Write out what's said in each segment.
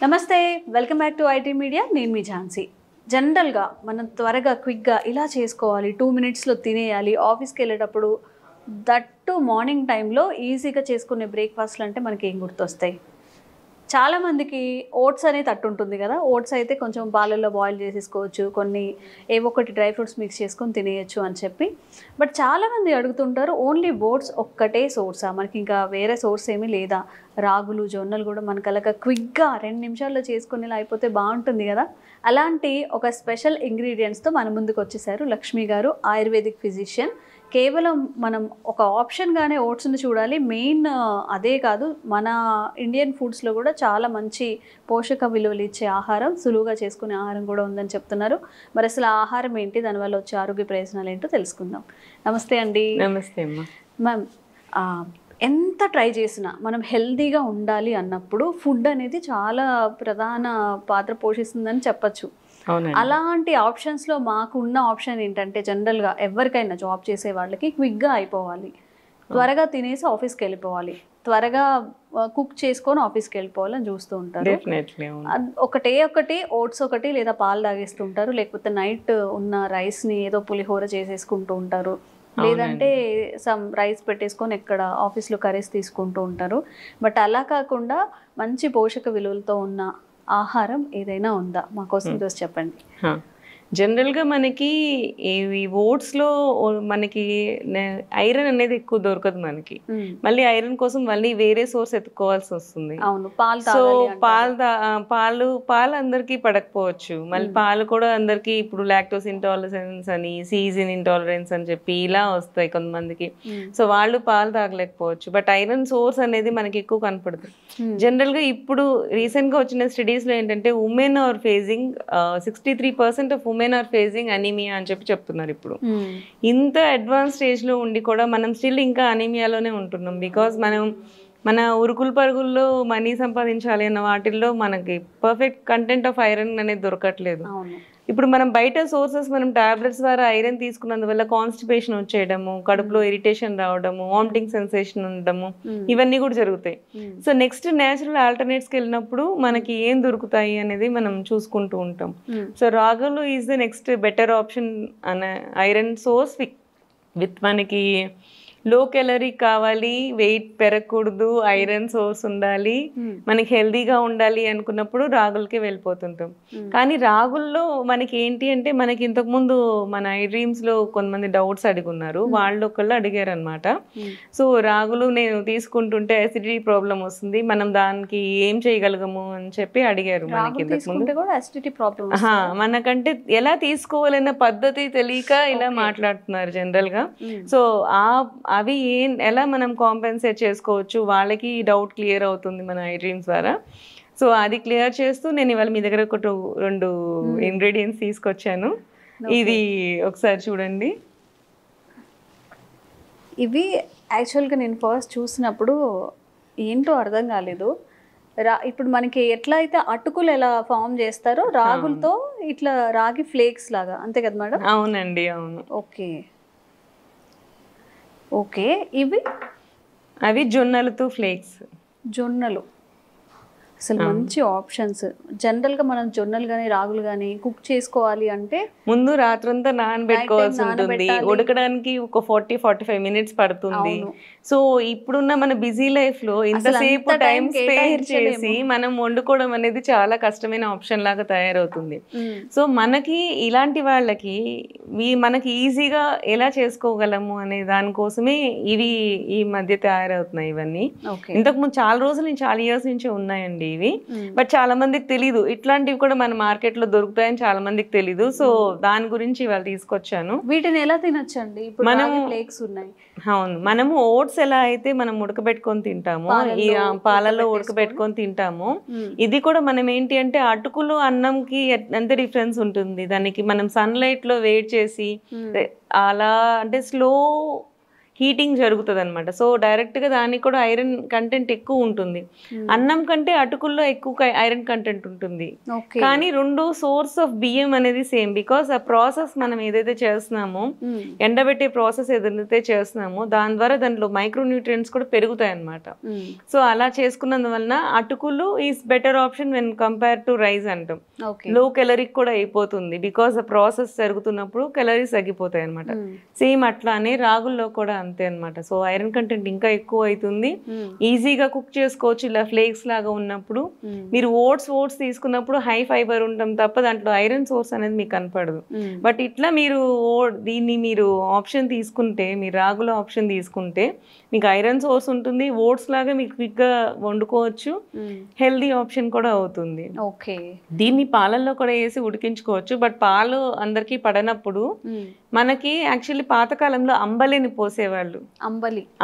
నమస్తే, welcome back to IT media. నేను మీ ఝాన్సీ. జనరల్గా మనం త్వరగా క్విక్గా ఇలా చేసుకోవాలి, 2 మినిట్స్లో తినేయాలి, ఆఫీస్కి వెళ్ళేటప్పుడు దట్టు మార్నింగ్ టైంలో ఈజీగా చేసుకునే బ్రేక్ఫాస్ట్లు అంటే మనకి ఏం గుర్తొస్తాయి? చాలామందికి ఓట్స్ అనేది తట్టు ఉంటుంది కదా. ఓట్స్ అయితే కొంచెం పాలల్లో బాయిల్ చేసేసుకోవచ్చు, కొన్ని ఏవో ఒకటి డ్రై ఫ్రూట్స్ మిక్స్ చేసుకొని తినేయచ్చు అని చెప్పి. బట్ చాలామంది అడుగుతుంటారు, ఓన్లీ ఓట్స్ ఒక్కటే సోర్సా, మనకి ఇంకా వేరే సోర్స్ ఏమీ లేదా? రాగులు, జొన్నలు కూడా మనకు అలాగా క్విక్గా 2 నిమిషాల్లో చేసుకునేలా అయిపోతే బాగుంటుంది కదా. అలాంటి ఒక స్పెషల్ ఇంగ్రీడియంట్స్తో మన ముందుకు వచ్చేసారు లక్ష్మి గారు, ఆయుర్వేదిక్ ఫిజిషియన్. కేవలం మనం ఒక ఆప్షన్గానే ఓట్స్ని చూడాలి, మెయిన్ అదే కాదు, మన ఇండియన్ ఫుడ్స్లో కూడా చాలా మంచి పోషక విలువలు ఇచ్చే ఆహారం, సులువుగా చేసుకునే ఆహారం కూడా ఉందని చెప్తున్నారు. మరి అసలు ఆహారం ఏంటి, దానివల్ల వచ్చే ఆరోగ్య ప్రయోజనాలు ఏంటో తెలుసుకుందాం. నమస్తే అండి. నమస్తే అమ్మా. మ్యామ్, ఎంత ట్రై చేసినా మనం హెల్తీగా ఉండాలి అన్నప్పుడు ఫుడ్ అనేది చాలా ప్రధాన పాత్ర పోషిస్తుందని చెప్పచ్చు. అలాంటి ఆప్షన్స్లో మాకు ఉన్న ఆప్షన్ ఏంటంటే, జనరల్గా ఎవరికైనా జాబ్ చేసే వాళ్ళకి క్విక్గా అయిపోవాలి, త్వరగా తినేసి ఆఫీస్కి వెళ్ళిపోవాలి, త్వరగా కుక్ చేసుకొని ఆఫీస్కి వెళ్ళిపోవాలని చూస్తూ ఉంటారు. ఒకటి ఓట్స్ ఒకటి లేదా పాలు తాగేస్తుంటారు, లేకపోతే నైట్ ఉన్న రైస్ని ఏదో పులిహోర చేసేసుకుంటూ ఉంటారు, లేదంటే సమ్ రైస్ పెట్టేసుకొని ఎక్కడ ఆఫీస్లో కర్రీస్ తీసుకుంటూ ఉంటారు. బట్ అలా కాకుండా మంచి పోషక విలువలతో ఉన్న ఆహారం ఏదైనా ఉందా? మా కోసం చూసి చెప్పండి. జనరల్గా మనకి ఈ ఓట్స్లో మనకి ఐరన్ అనేది ఎక్కువ దొరకదు మనకి. మళ్ళీ ఐరన్ కోసం మళ్ళీ వేరే సోర్స్ ఎత్తుకోవాల్సి వస్తుంది. సో పాలు అందరికీ పడకపోవచ్చు. మళ్ళీ పాలు కూడా అందరికీ ఇప్పుడు లాక్టోస్ ఇంటాలరెన్స్ అని, సీజన్ ఇంటాలరెన్స్ అని చెప్పి ఇలా వస్తాయి కొంతమందికి. సో వాళ్ళు పాలు తాగలేకపోవచ్చు. బట్ ఐరన్ సోర్స్ అనేది మనకి ఎక్కువ కనపడుతుంది. జనరల్గా ఇప్పుడు రీసెంట్గా వచ్చిన స్టడీస్లో ఏంటంటే, women are facing 63% of women are facing anaemia అని చెప్పి చెప్తున్నారు. ఇప్పుడు ఇంత అడ్వాన్స్ స్టేజ్లో ఉండి కూడా మనం స్టిల్ ఇంకా అనీమియాలోనే ఉంటున్నాం. బికాజ్ మన ఉరుకుల పరుగుల్లో మనీ సంపాదించాలి అన్న వాటిల్లో మనకి పర్ఫెక్ట్ కంటెంట్ ఆఫ్ ఐరన్ అనేది దొరకట్లేదు. ఇప్పుడు మనం బయట సోర్సెస్, మనం టాబ్లెట్స్ ద్వారా ఐరన్ తీసుకున్నందువల్ల కాన్స్టిపేషన్ వచ్చేయడము, కడుపులో ఇరిటేషన్ రావడము, వామిటింగ్ సెన్సేషన్ ఉండడము, ఇవన్నీ కూడా జరుగుతాయి. సో నెక్స్ట్ న్యాచురల్ ఆల్టర్నేట్స్కి వెళ్ళినప్పుడు మనకి ఏం దొరుకుతాయి అనేది మనం చూసుకుంటూ ఉంటాం. సో రాగులు is the next better option అనే ఐరన్ సోర్స్ విత్ మనకి లో క్యాలరీ కావాలి, వెయిట్ పెరగకూడదు, ఐరన్ సోర్స్ ఉండాలి, మనకి హెల్దీగా ఉండాలి అనుకున్నప్పుడు రాగులకే వెళ్ళిపోతుంటాం. కానీ రాగుల్లో మనకి ఏంటి అంటే, మనకి ఇంతకుముందు మన ఐ డ్రీమ్స్లో కొంతమంది డౌట్స్ అడుగున్నారు. వాళ్ళు ఒకళ్ళు అడిగారు అనమాట. సో రాగులు నేను తీసుకుంటుంటే అసిడిటీ ప్రాబ్లం వస్తుంది, మనం దానికి ఏం చేయగలగము అని చెప్పి అడిగారు. మనకి ఇంతకుముందు మనకంటే ఎలా తీసుకోవాలన్న పద్ధతి తెలియక ఇలా మాట్లాడుతున్నారు జనరల్గా. సో అవి ఎలా మనం కాంపెన్సేట్ చేసుకోవచ్చు, వాళ్ళకి డౌట్ క్లియర్ అవుతుంది మన ఐ డ్రీమ్స్ ద్వారా. సో అది క్లియర్ చేస్తూ నేను ఇవాళ మీ దగ్గర ఒక 2 ఇంగ్రీడియంట్స్ తీసుకొచ్చాను. ఇది ఒకసారి చూడండి. ఇవి యాక్చువల్గా నేను ఫస్ట్ చూసినప్పుడు ఏంటో అర్థం కాలేదు. ఇప్పుడు మనకి ఎట్లా అయితే అటుకులు ఎలా ఫామ్ చేస్తారో, రాగులతో ఇట్లా రాగి ఫ్లేక్స్ లాగా, అంతే కదా మేడం? అవునండి, అవును. ఓకే, అవి జొన్నలతో ఫ్లేక్స్. జొన్నలు అసలు మంచి ఆప్షన్స్. జనరల్గా మనం జొన్నలు కానీ రాగులు కానీ కుక్ చేసుకోవాలి అంటే ముందు రాత్రంతా నానబెట్టుకోవాల్సి ఉంటుంది. ఉడకడానికి ఒక 40-45 మినిట్స్ పడుతుంది. సో ఇప్పుడున్న మన బిజీ లైఫ్ లో ఇంతసేపు టైం స్పేర్ చేసి మనం వండుకోవడం అనేది చాలా కష్టమైన ఆప్షన్ లాగా తయారవుతుంది. సో మనకి ఇలాంటి వాళ్ళకి మనకి ఈజీగా ఎలా చేసుకోగలము అనే దానికోసమే ఇవి ఈ మధ్య తయారవుతున్నాయి. ఇవన్నీ ఇంతకుముందు చాలా రోజులు నుంచి, చాలా ఇయర్స్ నుంచి ఉన్నాయండి ఇవి. బట్ చాలా మందికి తెలీదు, ఇట్లాంటివి కూడా మన మార్కెట్ లో దొరుకుతాయని చాలా మందికి తెలీదు. సో దాని గురించి ఇవాళ తీసుకొచ్చాను. వీటిని ఎలా తినొచ్చండి? మనము ఓట్స్ ఎలా అయితే మనం ఉడకబెట్టుకొని తింటామో, ఈ పాలల్లో ఉడకబెట్టుకొని తింటామో, ఇది కూడా మనం ఏంటి అంటే అటుకులు అన్నంకి ఎంత డిఫరెన్స్ ఉంటుంది. దానికి మనం సన్ లైట్ లో వేడి చేసి అలా అంటే స్లో హీటింగ్ జరుగుతుంది అనమాట. సో డైరెక్ట్గా దానికి కూడా ఐరన్ కంటెంట్ ఎక్కువ ఉంటుంది. అన్నం కంటే అటుకుల్లో ఎక్కువ ఐరన్ కంటెంట్ ఉంటుంది. కానీ రెండు సోర్స్ ఆఫ్ బియ్యం అనేది సేమ్. బికాస్ ఆ ప్రాసెస్ మనం ఏదైతే చేస్తున్నామో, ఎండబెట్టే ప్రాసెస్ ఏదైతే చేస్తున్నామో దాని ద్వారా దాంట్లో మైక్రో న్యూట్రియంట్స్ కూడా పెరుగుతాయి అనమాట. సో అలా చేసుకున్నందువలన అటుకులు is better option when compare to rice అంటాం. లో కెలరిక్ కూడా అయిపోతుంది బికాస్ ఆ ప్రాసెస్ జరుగుతున్నప్పుడు కెలరీస్ తగ్గిపోతాయి అనమాట. సేమ్ అట్లానే రాగుల్లో కూడా అంతే అనమాట. సో ఐరన్ కంటెంట్ ఇంకా ఎక్కువ అవుతుంది. ఈజీగా కుక్ చేసుకోవచ్చు ఇలా ఫ్లేక్స్ లాగా ఉన్నప్పుడు. మీరు ఓట్స్ తీసుకున్నప్పుడు హై ఫైబర్ ఉంటాం తప్ప దాంట్లో ఐరన్ సోర్స్ అనేది మీకు కనపడదు. బట్ ఇట్లా మీరు దీన్ని మీరు ఆప్షన్ తీసుకుంటే, మీరు రాగుల ఆప్షన్ తీసుకుంటే మీకు ఐరన్ సోర్స్ ఉంటుంది. ఓట్స్ లాగా మీకు క్విక్గా వండుకోవచ్చు. హెల్దీ ఆప్షన్ కూడా అవుతుంది. దీన్ని పాలల్లో కూడా వేసి ఉడికించుకోవచ్చు. బట్ పాలు అందరికీ పడనప్పుడు మనకి యాక్చువల్లీ పాతకాలంలో అంబలిని పోసేవాళ్ళు.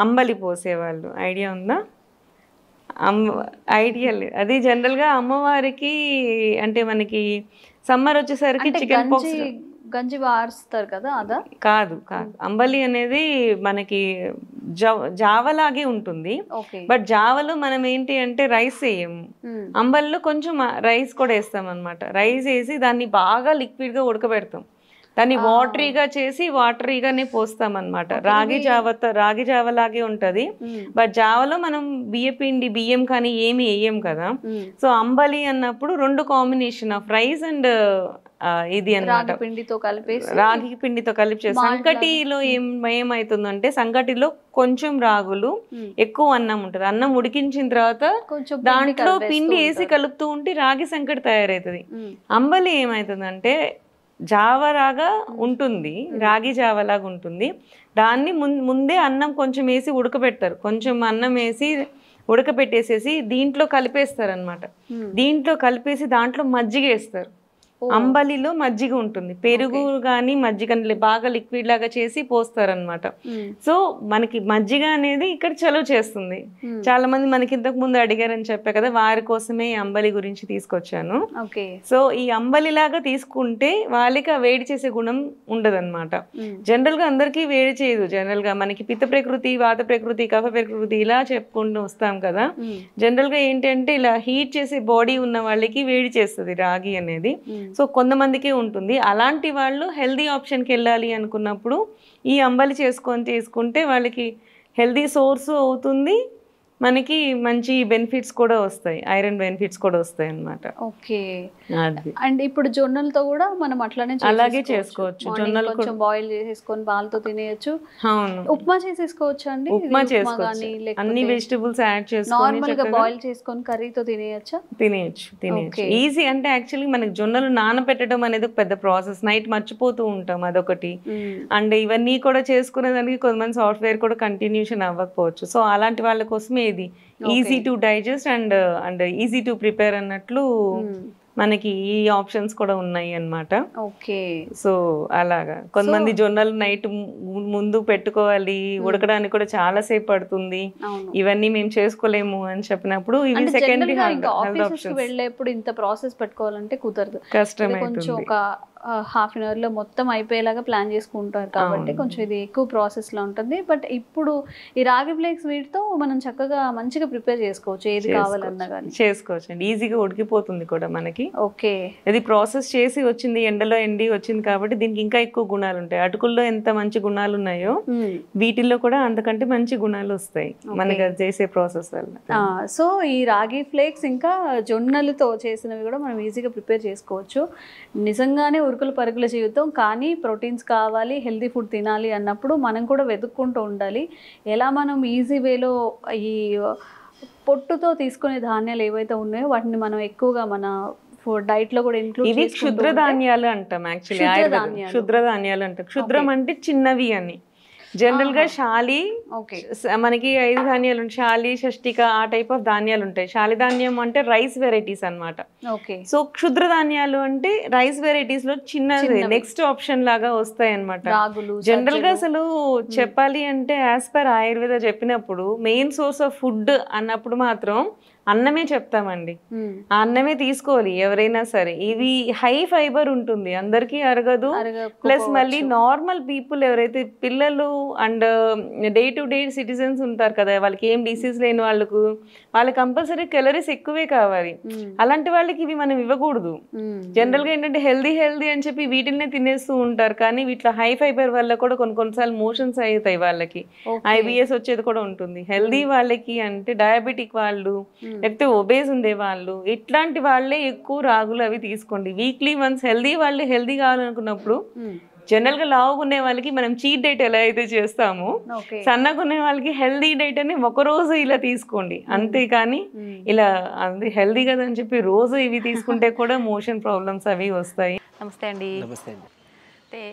అంబలి పోసేవాళ్ళు. ఐడియా ఉందా? ఐడియా లేదు. అది జనరల్గా అమ్మవారికి అంటే మనకి సమ్మర్ వచ్చేసరికి చికెన్ పాక్స్ గంజి వారుస్తారు కదా, అదా? కాదు. అంబలి అనేది మనకి జావలాగే ఉంటుంది. బట్ జావలో మనం ఏంటి అంటే రైస్ వేయము. అంబలిలో కొంచెం రైస్ కూడా వేస్తాం అనమాట. రైస్ వేసి దాన్ని బాగా లిక్విడ్ గా ఉడకబెడతాం. దాన్ని వాటరీగా చేసి వాటరీగానే పోస్తాం అనమాట. రాగి జావలాగే ఉంటది. బట్ జావలో మనం బియ్యం కానీ ఏమి వేయం కదా. సో అంబలి అన్నప్పుడు రెండు కాంబినేషన్ ఆఫ్ రైస్ అండ్ ఇది అన్నమాట, రాగి పిండితో కలిపి చేస్తాం. సంకటిలో ఏమైతుందంటే సంకటిలో కొంచెం రాగులు, ఎక్కువ అన్నం ఉంటుంది. అన్నం ఉడికించిన తర్వాత దాంట్లో పిండి వేసి కలుపుతూ ఉంటే రాగి సంకటి తయారవుతుంది. అంబలి ఏమైతుందంటే జావలాగా ఉంటుంది, రాగి జావలాగా ఉంటుంది. దాన్ని ముందే అన్నం కొంచెం వేసి ఉడకబెడతారు. కొంచెం అన్నం వేసి ఉడకబెట్టేసేసి దీంట్లో కలిపేస్తారు అనమాట. దీంట్లో కలిపేసి దాంట్లో మజ్జిగ వేస్తారు. అంబలిలో మజ్జిగ ఉంటుంది. పెరుగు కానీ మజ్జిగ బాగా లిక్విడ్ లాగా చేసి పోస్తారనమాట. సో మనకి మజ్జిగ అనేది ఇక్కడ చలువ చేస్తుంది. చాలా మంది మనకి ఇంతకు ముందు అడిగారని చెప్పా కదా, వారి కోసమే ఈ అంబలి గురించి తీసుకొచ్చాను. సో ఈ అంబలి లాగా తీసుకుంటే వాళ్ళకి ఆ వేడి చేసే గుణం ఉండదు అనమాట. జనరల్ గా అందరికీ వేడి చేయదు. జనరల్ గా మనకి పిత్త ప్రకృతి, వాత ప్రకృతి, కఫ ప్రకృతి ఇలా చెప్పుకుంటూ వస్తాం కదా. జనరల్ గా ఏంటంటే ఇలా హీట్ చేసే బాడీ ఉన్న వాళ్ళకి వేడి చేస్తుంది రాగి అనేది. సో కొంతమందికి ఉంటుంది. అలాంటి వాళ్ళు హెల్దీ ఆప్షన్కి వెళ్ళాలి అనుకున్నప్పుడు ఈ అంబలి తీసుకుంటే వాళ్ళకి హెల్దీ సోర్స్ అవుతుంది. మనకి మంచి బెనిఫిట్స్ కూడా వస్తాయి, ఐరన్ బెనిఫిట్స్ కూడా వస్తాయి అన్నమాట. ఓకే. అండ్ ఇప్పుడు జొన్నలతో కూడా మనం అలాగే చేసుకోవచ్చు. జొన్నలు కొంచెం బాయిల్ చేసేసుకొని పాలతో తినేయచ్చు. అవును. ఉప్మా చేసేసుకోవచ్చు అండి. ఉప్మా చేసుకోవచ్చు. అన్ని వెజిటబుల్స్ యాడ్ చేసుకొని నార్మల్ గా బాయిల్ చేసుకొని కర్రీతో తినేయచ్చా? తినేయచ్చు. ఈజీ. అంటే యాక్చువల్లీ మనకి జొన్నలు నానబెట్టడం అనేది ఒక పెద్ద ప్రాసెస్. నైట్ మర్చిపోతూ ఉంటాం, అదొకటి. అండ్ ఇవన్నీ కూడా చేసుకునేదానికి కొంతమంది సాఫ్ట్వేర్ కూడా కంటిన్యూషన్ అవ్వకపోవచ్చు. సో అలాంటి వాళ్ళ కోసమే ఇది easy to digest and easy to prepare అన్నట్లు మనకి ఈ ఆప్షన్స్ కూడా ఉన్నాయి అన్నమాట. ఓకే. సో అలాగా కొంతమంది జొన్నలు నైట్ ముందు పెట్టుకోవాలి, ఉడకడానికి కూడా చాలా సేపు పడుతుంది, ఇవన్నీ మేము చేసుకోలేము అని చెప్పినప్పుడు ఇవి సెకండరీ ఆప్షన్స్. వెళ్ళేప్పుడు ఇంత ప్రాసెస్ పెట్టుకోవాలంటే కుదరదు, కష్టం. కొంచెం ఒక హాఫ్ అన్ అవర్లో మొత్తం అయిపోయేలాగా ప్లాన్ చేసుకుంటారు కాబట్టి కొంచెం ఇది ఎక్కువ ప్రాసెస్లో ఉంటుంది. బట్ ఇప్పుడు ఈ రాగి ఫ్లేక్స్ వీటితో మనం చక్కగా మంచిగా ప్రిపేర్ చేసుకోవచ్చు, ఏది కావాలన్నా కానీ చేసుకోవచ్చు అండి. ఈజీగా ఉడికిపోతుంది కూడా మనకి. ఓకే. ఇది ప్రాసెస్ చేసి వచ్చింది, ఎండలో ఎండి వచ్చింది కాబట్టి దీనికి ఇంకా ఎక్కువ గుణాలు ఉంటాయి. అటుకుల్లో ఎంత మంచి గుణాలు ఉన్నాయో వీటిల్లో కూడా అంతకంటే మంచి గుణాలు వస్తాయి మనకి చేసే ప్రాసెస్ వల్ల. సో ఈ రాగి ఫ్లేక్స్ ఇంకా జొన్నలతో చేసినవి కూడా మనం ఈజీగా ప్రిపేర్ చేసుకోవచ్చు. నిజంగానే ఉరుకులు పరుగుల జీవితం, కానీ ప్రోటీన్స్ కావాలి, హెల్దీ ఫుడ్ తినాలి అన్నప్పుడు మనం కూడా వెతుక్కుంటూ ఉండాలి. ఎలా మనం ఈజీ వేలో ఈ పొట్టుతో తీసుకునే ధాన్యాలు ఏవైతే ఉన్నాయో వాటిని మనం ఎక్కువగా మన డైట్ లో కూడా ఇంక్లూడ్ ఇవి క్షుద్ర ధాన్యాలు అంటాం. యాక్చువల్లీ క్షుద్ర ధాన్యాలు అంటాం. క్షుద్రం అంటే చిన్నవి అని. జనరల్ గా శాలి మనకి 5 ధాన్యాలు ఉంటాయి. శాలి, షష్టిక ఆ టైప్ ఆఫ్ ధాన్యాలు ఉంటాయి. శాలి ధాన్యం అంటే రైస్ వెరైటీస్ అన్నమాట. సో క్షుద్ర ధాన్యాలు అంటే రైస్ వెరైటీస్ లో చిన్నది నెక్స్ట్ ఆప్షన్ లాగా వస్తాయి అన్నమాట. జనరల్ గా అసలు చెప్పాలి అంటే యాజ్ పర్ ఆయుర్వేద చెప్పినప్పుడు మెయిన్ సోర్స్ ఆఫ్ ఫుడ్ అన్నప్పుడు మాత్రం అన్నమే చెప్తామండి. ఆ అన్నమే తీసుకోవాలి ఎవరైనా సరే. ఇవి హై ఫైబర్ ఉంటుంది, అందరికీ అరగదు. ప్లస్ మళ్ళీ నార్మల్ పీపుల్ ఎవరైతే పిల్లలు and day to day citizens ఉంటారు కదా, వాళ్ళకి ఏం డిసీజ్ లేని వాళ్ళకి కంపల్సరీ క్యాలరీస్ ఎక్కువే కావాలి. అలాంటి వాళ్ళకి ఇవి మనం ఇవ్వకూడదు. జనరల్ గా ఏంటంటే హెల్దీ అని చెప్పి వీటినే తినేస్తూ ఉంటారు, కానీ వీటిలో హై ఫైబర్ వల్ల కూడా కొన్నిసార్లు మోషన్స్ అవుతాయి వాళ్ళకి, IBS వచ్చేది కూడా ఉంటుంది. హెల్దీ వాళ్ళకి అంటే డయాబెటిక్ వాళ్ళు, లేకపోతే ఒబేస్ ఉండే వాళ్ళు, ఇట్లాంటి వాళ్ళే ఎక్కువ రాగులు అవి తీసుకోండి. వీక్లీ వన్స్ హెల్దీ వాళ్ళు హెల్దీ కావాలనుకున్నప్పుడు, జనరల్ గా లావుగా వాళ్ళకి మనం చీట్ డైట్ ఎలా అయితే చేస్తామో, సన్నగా ఉన్న వాళ్ళకి హెల్దీ డైట్ అని ఒక రోజు ఇలా తీసుకోండి, అంతేకాని ఇలా అది హెల్దీ కదా అని చెప్పి రోజు ఇవి తీసుకుంటే కూడా మోషన్ ప్రాబ్లమ్స్ అవి వస్తాయి. నమస్తే అండి. నమస్తే అండి. అంటే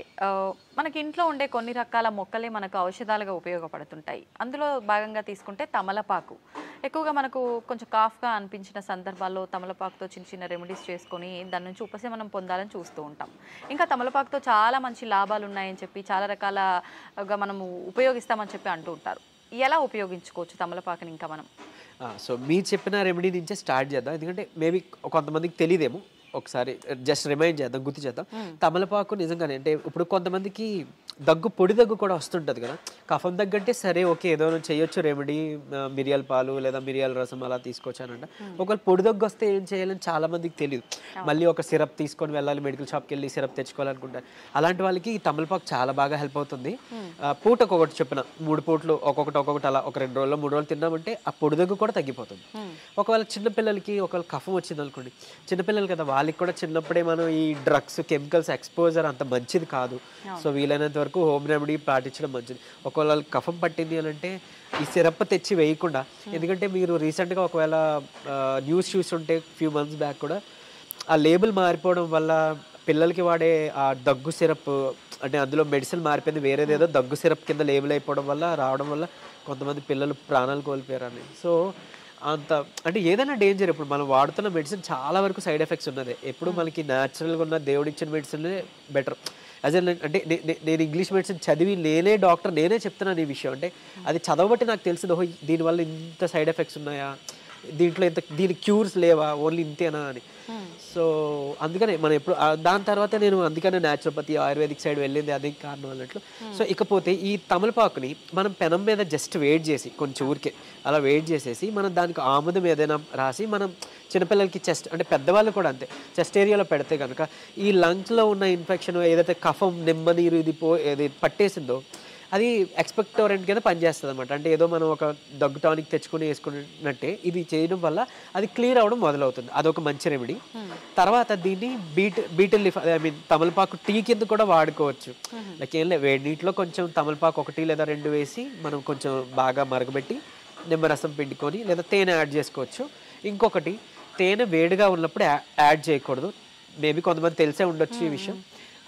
మనకి ఇంట్లో ఉండే కొన్ని రకాల మొక్కలే మనకు ఔషధాలుగా ఉపయోగపడుతుంటాయి. అందులో భాగంగా తీసుకుంటే తమలపాకు. ఎక్కువగా మనకు కొంచెం కాఫ్గా అనిపించిన సందర్భాల్లో తమలపాకుతో చిన్న చిన్న రెమెడీస్ చేసుకొని దాని నుంచి ఉపశమనం పొందాలని చూస్తూ ఉంటాం. ఇంకా తమలపాకుతో చాలా మంచి లాభాలు ఉన్నాయని చెప్పి చాలా రకాలగా మనము ఉపయోగిస్తామని చెప్పి అంటూ ఉంటారు. ఎలా ఉపయోగించుకోవచ్చు తమలపాకుని ఇంకా మనం? సో మీరు చెప్పిన రెమెడీ నుంచే స్టార్ట్ చేద్దాం, ఎందుకంటే మేబీ కొంతమందికి తెలియదేమో, ఒకసారి జస్ట్ రిమైండ్ చేద్దాం, గుర్తు చేద్దాం. తమలపాకు నిజంగానే అంటే ఇప్పుడు కొంతమందికి పొడి దగ్గు కూడా వస్తుంటుంది కదా, కఫం దగ్గు అంటే సరే ఓకే ఏదో చేయొచ్చు రెమెడీ, మిరియాల పాలు లేదా మిరియాల రసం అలా తీసుకోవచ్చానంట. ఒకవేళ పొడి దగ్గు వస్తే ఏం చేయాలని చాలా మందికి తెలియదు, మళ్ళీ ఒక సిరప్ తీసుకొని వెళ్ళాలి, మెడికల్ షాప్కి వెళ్ళి సిరప్ తెచ్చుకోవాలనుకుంటారు. అలాంటి వాళ్ళకి ఈ తమలపాకు చాలా బాగా హెల్ప్ అవుతుంది. పూటకు ఒకటి చెప్పిన 3 పూటలు ఒక్కొక్కటి అలా ఒక 2 రోజులు 3 రోజులు తిన్నామంటే ఆ పొడి దగ్గు కూడా తగ్గిపోతుంది. ఒకవేళ చిన్నపిల్లలకి ఒకవేళ కఫం వచ్చింది అనుకోండి, చిన్నపిల్లలు కదా, వాళ్ళకి కూడా చిన్నప్పుడే మనం ఈ డ్రగ్స్ కెమికల్స్ ఎక్స్పోజర్ అంత మంచిది కాదు. సో వీలైనంత వరకు హోమ్ రెమెడీ పాటించడం మంచిది. ఒకవేళ కఫం పట్టింది అని అంటే ఈ సిరప్ తెచ్చి వేయకుండా, ఎందుకంటే మీరు రీసెంట్గా ఒకవేళ న్యూస్ చూస్తుంటే ఫ్యూ మంత్స్ బ్యాక్ కూడా ఆ లేబుల్ మారిపోవడం వల్ల పిల్లలకి వాడే ఆ దగ్గు సిరప్ అంటే అందులో మెడిసిన్ మారిపోయింది, వేరేదేదో దగ్గు సిరప్ కింద లేబుల్ అయిపోవడం వల్ల రావడం వల్ల కొంతమంది పిల్లలు ప్రాణాలు కోల్పోయారని. సో అంత అంటే ఏదైనా డేంజర్. ఇప్పుడు మనం వాడుతున్న మెడిసిన్ చాలా వరకు సైడ్ ఎఫెక్ట్స్ ఉన్నది. ఎప్పుడు మనకి న్యాచురల్గా ఉన్న దేవుడిచ్చిన మెడిసిన్లే బెటర్. యాజ్ అంటే నేను ఇంగ్లీష్ మెడిసిన్ చదివి నేనే డాక్టర్, నేనే చెప్తున్నాను ఈ విషయం. అంటే అది చదవబట్టి నాకు తెలిసింది, ఓహో దీనివల్ల ఇంత సైడ్ ఎఫెక్ట్స్ ఉన్నాయా, దీంట్లో దీనికి క్యూర్స్ లేవా, ఓన్లీ ఇంతేనా అని. సో అందుకనే మనం ఎప్పుడు దాని తర్వాత నేను అందుకనే న్యాచురోపతి ఆయుర్వేదిక్ సైడ్ వెళ్ళింది అదే కారణం అన్నట్లు. సో ఇకపోతే ఈ తమలపాకుని మనం పెనం మీద జస్ట్ వేడి చేసి కొంచెం ఊరికే అలా వేడి చేసేసి మనం దానికి ఆముదం ఏదైనా రాసి మనం చిన్నపిల్లలకి చెస్ట్ అంటే పెద్దవాళ్ళు కూడా అంతే చెస్ట్ ఏరియాలో పెడితే కనుక ఈ లంగ్స్లో ఉన్న ఇన్ఫెక్షన్ ఏదైతే కఫం నిమ్మ నీరు ఏది పట్టేసిందో అది ఎక్స్పెక్టోరెంట్ కింద పనిచేస్తుంది అనమాట. అంటే ఏదో మనం ఒక దగ్గు టానిక్ తెచ్చుకుని వేసుకున్నట్టే ఇది చేయడం వల్ల అది క్లియర్ అవ్వడం మొదలవుతుంది. అదొక మంచి రెమెడీ. తర్వాత దీన్ని బీటిల్ లీఫ్ తమలపాకు టీ కింద కూడా వాడుకోవచ్చు. లైక్ ఏం లేదు, వేడి నీటిలో కొంచెం తమలపాకు 1 లేదా 2 వేసి మనం కొంచెం బాగా మరగబెట్టి నిమ్మరసం పిండుకొని లేదా తేనె యాడ్ చేసుకోవచ్చు. ఇంకొకటి, తేనె వేడిగా ఉన్నప్పుడు యాడ్ చేయకూడదు. మేబీ కొంతమంది తెలిసే ఉండొచ్చు ఈ విషయం.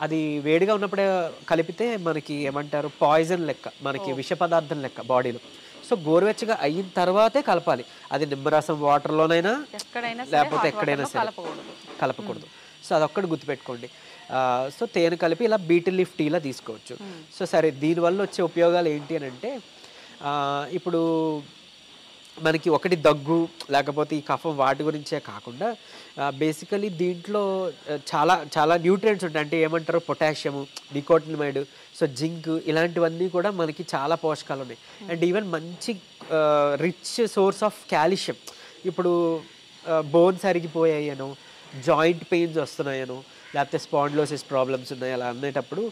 అది వేడిగా ఉన్నప్పుడే కలిపితే మనకి ఏమంటారు పాయిజన్ లెక్క, మనకి విష పదార్థం లెక్క బాడీలో. సో గోరువెచ్చగా అయిన తర్వాతే కలపాలి. అది నిమ్మరసం వాటర్లోనైనా లేకపోతే ఎక్కడైనా సరే కలపకూడదు. సో అదొక్కటి గుర్తుపెట్టుకోండి. సో తేనె కలిపి ఇలా బీటిల్ లీఫ్ టీలా తీసుకోవచ్చు. సో సరే, దీనివల్ల వచ్చే ఉపయోగాలు ఏంటి అని అంటే ఇప్పుడు మనకి ఒకటి దగ్గు లేకపోతే ఈ కఫం వాటి గురించే కాకుండా బేసికలీ దీంట్లో చాలా చాలా న్యూట్రియంట్స్ ఉంటాయి. అంటే ఏమంటారు, పొటాషియము, నికోటినమైడ్, సో జింక్, ఇలాంటివన్నీ కూడా మనకి చాలా పోషకాలు ఉన్నాయి. అండ్ ఈవెన్ మంచి రిచ్ సోర్స్ ఆఫ్ కాల్షియం. ఇప్పుడు బోన్స్ అరిగిపోయాయనో, జాయింట్ పెయిన్స్ వస్తున్నాయనో, లేకపోతే స్పాండిలోసిస్ ప్రాబ్లమ్స్ ఉన్నాయి అలా అనేటప్పుడు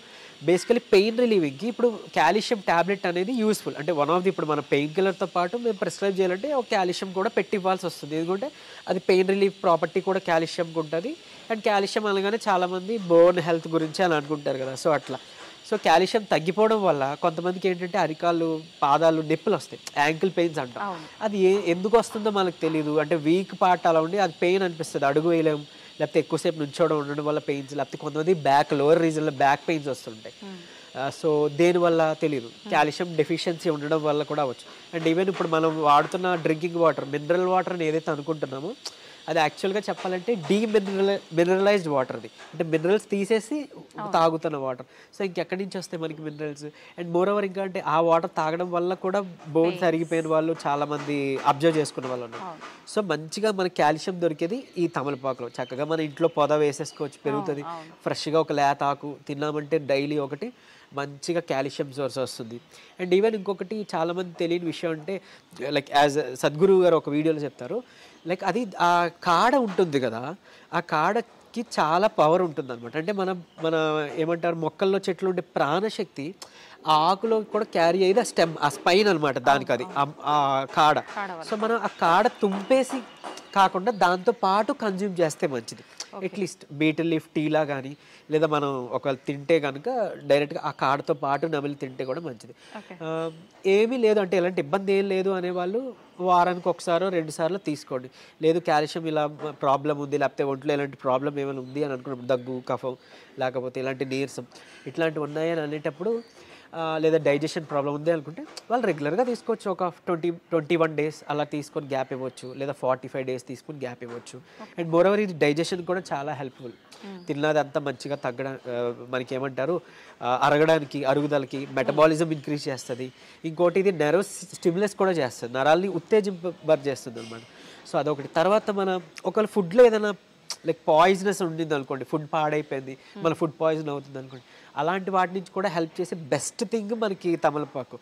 బేసికలీ పెయిన్ రిలీవింగ్కి ఇప్పుడు కాల్షియం ట్యాబ్లెట్ అనేది యూస్ఫుల్. అంటే వన్ ఆఫ్ ది ఇప్పుడు మన పెయిన్ కిల్లర్తో పాటు మేము ప్రిస్క్రైబ్ చేయాలంటే ఒక కాల్షియం కూడా పెట్టి ఇవ్వాల్సి వస్తుంది. ఎందుకంటే అది పెయిన్ రిలీఫ్ ప్రాపర్టీ కూడా కాల్షియంకి ఉంటుంది. అండ్ కాల్షియం అనగానే చాలామంది బోన్ హెల్త్ గురించి అని అనుకుంటారు కదా. సో అట్లా సో కాల్షియం తగ్గిపోవడం వల్ల కొంతమందికి ఏంటంటే అరికాళ్ళు, పాదాలు నొప్పులు వస్తాయి, యాంకిల్ పెయిన్స్ అంటాం. అది ఎందుకు వస్తుందో మనకు తెలియదు. అంటే వీక్ పార్ట్ అలా ఉండి అది పెయిన్ అనిపిస్తుంది, అడుగు వేయలేము, లేకపోతే ఎక్కువసేపు నుంచోవడం ఉండడం వల్ల పెయిన్స్, లేకపోతే కొంతమంది బ్యాక్ లోవర్ రీజన్లో బ్యాక్ పెయిన్స్ వస్తుంటాయి. సో దేనివల్ల తెలియదు, కాల్షియం డెఫిషియన్సీ ఉండడం వల్ల కూడా అవ్వచ్చు. అండ్ ఈవెన్ ఇప్పుడు మనం వాడుతున్న డ్రింకింగ్ వాటర్, మినరల్ వాటర్ అని ఏదైతే అనుకుంటున్నామో అది యాక్చువల్గా చెప్పాలంటే మినరలైజ్డ్ వాటర్ అది, అంటే మినరల్స్ తీసేసి తాగుతున్న వాటర్. సో ఇంకెక్కడి నుంచి వస్తాయి మనకి మినరల్స్? అండ్ మోర్ ఓవర్ ఇంకా అంటే ఆ వాటర్ తాగడం వల్ల కూడా బోన్స్ అరిగిపోయిన వాళ్ళు చాలామంది అబ్జర్వ్ చేసుకున్న వాళ్ళు ఉన్నారు. సో మంచిగా మనకి కాల్షియం దొరికేది ఈ తమలపాకులో. చక్కగా మన ఇంట్లో పొద వేసేసుకోవచ్చు, పెరుగుతుంది. ఫ్రెష్గా ఒక లేత ఆకు తిన్నామంటే డైలీ ఒకటి మంచిగా కాల్షియం సోర్స్ వస్తుంది. అండ్ ఈవెన్ ఇంకొకటి చాలామంది తెలియని విషయం అంటే లైక్ యాజ్ సద్గురు గారు ఒక వీడియోలో చెప్తారు, లైక్ అది ఆ కాడ ఉంటుంది కదా, ఆ కాడకి చాలా పవర్ ఉంటుంది అనమాట. అంటే మన ఏమంటారు మొక్కల్లో చెట్లు ఉండే ప్రాణశక్తి ఆ ఆకులో కూడా క్యారీ అయ్యేది ఆ స్టెమ్, ఆ స్పైన్ అనమాట దానికి, అది ఆ కాడ. సో మనం ఆ కాడ తుంపేసి కాకుండా దాంతో పాటు కన్జ్యూమ్ చేస్తే మంచిది. అట్లీస్ట్ బీటిల్ లీఫ్ టీలా కానీ, లేదా మనం ఒకవేళ తింటే కనుక డైరెక్ట్గా ఆ కాడతో పాటు నమిలి తింటే కూడా మంచిది. ఏమీ లేదు అంటే ఎలాంటి ఇబ్బంది ఏం లేదు అనేవాళ్ళు వారానికి ఒకసారో 2 సార్లు తీసుకోండి. లేదు కాల్షియం ఇలా ప్రాబ్లం ఉంది, లేకపోతే ఒంట్లో ఇలాంటి ప్రాబ్లం ఏమైనా ఉంది అని అనుకున్నప్పుడు, దగ్గు, కఫం, లేకపోతే ఇలాంటి నీరసం ఇట్లాంటివి ఉన్నాయని అనేటప్పుడు, లేదా డైజెషన్ ప్రాబ్లం ఉంది అనుకుంటే వాళ్ళు రెగ్యులర్గా తీసుకోవచ్చు. ఒక 21 days అలా తీసుకొని గ్యాప్ ఇవ్వచ్చు, లేదా 45 days తీసుకొని గ్యాప్ ఇవ్వచ్చు. అండ్ మోర్ ఓవర్ ఇది డైజెషన్ కూడా చాలా హెల్ప్ఫుల్. తిన్నదంతా మంచిగా మనకి ఏమంటారు అరగడానికి, అరుగుదలకి, మెటబాలిజం ఇంక్రీజ్ చేస్తుంది. ఇంకోటి ఇది నెర్వ్ స్టిమ్యులస్ కూడా చేస్తుంది, నరాల్ని ఉత్తేజింపబరిచేస్తుంది అనమాట. సో అదొకటి. తర్వాత మన ఒకవేళ ఫుడ్లో ఏదైనా లైక్ పాయిజనస్ ఉండింది అనుకోండి, ఫుడ్ పాడైపోయింది, మన ఫుడ్ పాయిజన్ అవుతుంది అనుకోండి, అలాంటి వాటి నుంచి కూడా హెల్ప్ చేసే బెస్ట్ థింగ్ మనకి తమలపాకు.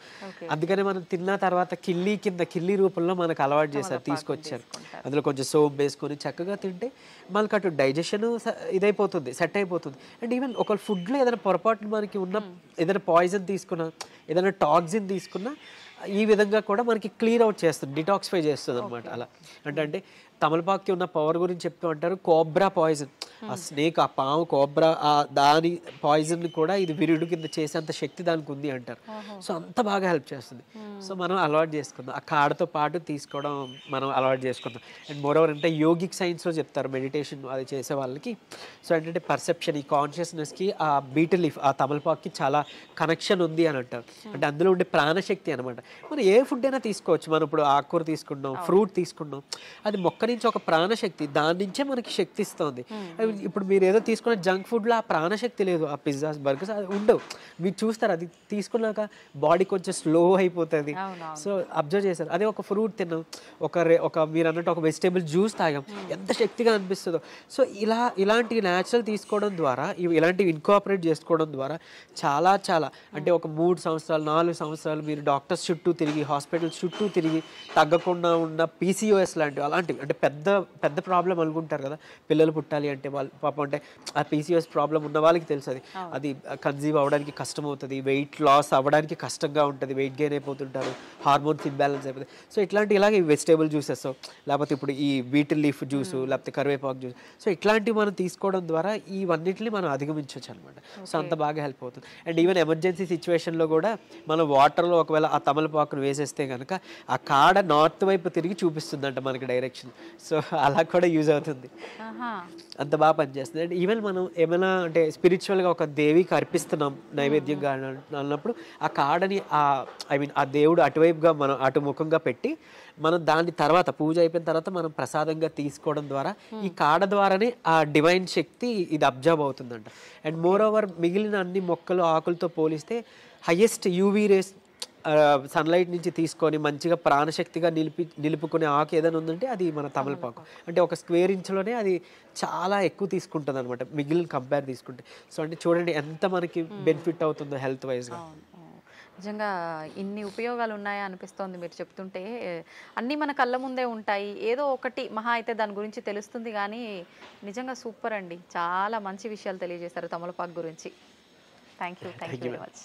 అందుకనే మనం తిన్న తర్వాత కిళ్ళి రూపంలో మనకు అలవాటు చేశారు, తీసుకొచ్చారు. అందులో కొంచెం సోప్ వేసుకొని చక్కగా తింటే మనకు అటు డైజెషన్ ఇదైపోతుంది, సెట్ అయిపోతుంది. అండ్ ఈవెన్ ఒకవేళ ఫుడ్లో ఏదైనా పొరపాటు మనకి ఉన్న ఏదైనా పాయిజన్ తీసుకున్నా, ఏదైనా టాక్సిన్ తీసుకున్నా ఈ విధంగా కూడా మనకి క్లియర్ అవుట్ చేస్తుంది, డిటాక్సిఫై చేస్తుంది అనమాట. అలా అంటే తమలపాకుకి ఉన్న పవర్ గురించి చెప్తూ అంటారు, కోబ్రా పాయిజన్, ఆ స్నేక్, ఆ పాము కోబ్రా, దాని పాయిజన్ కూడా ఇది విరుడు కింద చేసేంత శక్తి దానికి ఉంది అంటారు. సో అంత బాగా హెల్ప్ చేస్తుంది. సో మనం అలవాటు చేసుకుందాం, ఆ కాడతో పాటు తీసుకోవడం మనం అలవాటు చేసుకుందాం. అండ్ మోర్ ఓవర్ అంటే యోగిక్ సైన్స్లో చెప్తారు, మెడిటేషన్ అది చేసే వాళ్ళకి. సో ఏంటంటే పర్సెప్షన్, ఈ కాన్షియస్నెస్కి ఆ బీటిల్ లీఫ్, ఆ తమలపాకుకి చాలా కనెక్షన్ ఉంది అని అంటారు. అంటే అందులో ఉండే ప్రాణశక్తి అనమాట. మనం ఏ ఫుడ్ అయినా తీసుకోవచ్చు, మనం ఇప్పుడు ఆకుకూర తీసుకున్నాం, ఫ్రూట్ తీసుకున్నాం, అది మొక్క నుంచి ఒక ప్రాణశక్తి, దాని నుంచే మనకి శక్తి ఇస్తుంది. ఇప్పుడు మీరు ఏదో తీసుకున్న జంక్ ఫుడ్లో ఆ ప్రాణశక్తి లేదు, ఆ పిజ్జాస్, బర్గర్స్ అది ఉండవు. మీరు చూస్తారు, అది తీసుకున్నాక బాడీ కొంచెం స్లో అయిపోతుంది. సో అబ్జర్వ్ చేశారు. అదే ఒక ఫ్రూట్ తిన్నాం, ఒక మీరు అన్నట్టు ఒక వెజిటేబుల్ జ్యూస్ తాగాం, ఎంత శక్తిగా అనిపిస్తుందో. సో ఇలాంటి న్యాచురల్ తీసుకోవడం ద్వారా, ఇలాంటివి ఇన్కాపరేట్ చేసుకోవడం ద్వారా చాలా అంటే ఒక 3 సంవత్సరాలు 4 సంవత్సరాలు మీరు డాక్టర్స్ చుట్టూ తిరిగి, హాస్పిటల్స్ చుట్టూ తిరిగి తగ్గకుండా ఉన్న PCOS లాంటివి, అలాంటివి అంటే పెద్ద ప్రాబ్లం అనుకుంటారు కదా, పిల్లలు పుట్టాలి అంటే వాళ్ళు పాపం, అంటే ఆ PCOS ప్రాబ్లం ఉన్న వాళ్ళకి తెలుసు అది కన్సీవ్ అవ్వడానికి కష్టం అవుతుంది, వెయిట్ లాస్ అవ్వడానికి కష్టంగా ఉంటుంది, వెయిట్ గెయిన్ అయిపోతుంటారు, హార్మోన్స్ ఇంబ్యాలెన్స్ అయిపోతుంది. సో ఇలాగే వెజిటేబుల్ జ్యూసెస్, లేకపోతే ఇప్పుడు ఈ బీటిల్ లీఫ్ జ్యూసు, లేకపోతే కరివేపాకు జ్యూస్, సో ఇట్లాంటివి మనం తీసుకోవడం ద్వారా ఇవన్నిటిని మనం అధిగమించవచ్చు అనమాట. సో అంత బాగా హెల్ప్ అవుతుంది. అండ్ ఈవెన్ ఎమర్జెన్సీ సిచ్యువేషన్లో కూడా మనం వాటర్లో ఒకవేళ ఆ తమలపాకును వేసేస్తే కనుక ఆ కాడ నార్త్ వైపు తిరిగి చూపిస్తుందంట మనకి డైరెక్షన్. సో అలా కూడా యూజ్ అవుతుంది, అంత బాగా పనిచేస్తుంది. అండ్ ఈవెన్ మనం ఏమైనా అంటే స్పిరిచువల్గా ఒక దేవికి అర్పిస్తున్నాం నైవేద్యంగా అన్నప్పుడు ఆ కాడని ఆ దేవుడు అటువైపుగా మనం అటుముఖంగా పెట్టి, మనం దాని తర్వాత పూజ అయిపోయిన తర్వాత మనం ప్రసాదంగా తీసుకోవడం ద్వారా ఈ కాడ ద్వారానే ఆ డివైన్ శక్తి ఇది అబ్జర్వ్ అవుతుందంట. అండ్ మోర్ ఓవర్ మిగిలిన అన్ని మొక్కలు, ఆకులతో పోలిస్తే హయ్యెస్ట్ యూవీ రేస్ సన్లైట్ నుంచి తీసుకొని మంచిగా ప్రాణశక్తిగా నిలుపుకునే ఆకు ఏదైనా ఉందంటే అది మన తమలపాకు. అంటే ఒక స్క్వేర్ ఇంచ్లోనే అది చాలా ఎక్కువ తీసుకుంటుంది అనమాట మిగిలిన కంపేర్ తీసుకుంటే. సో అంటే చూడండి ఎంత మనకి బెనిఫిట్ అవుతుందో హెల్త్ వైజ్గా. నిజంగా ఇన్ని ఉపయోగాలు ఉన్నాయా అనిపిస్తోంది మీరు చెప్తుంటే. అన్నీ మన కళ్ళ ముందే ఉంటాయి, ఏదో ఒకటి మహా అయితే దాని గురించి తెలుస్తుంది, కానీ నిజంగా సూపర్ అండి, చాలా మంచి విషయాలు తెలియజేశారు తమలపాకు గురించి. Thank you very much.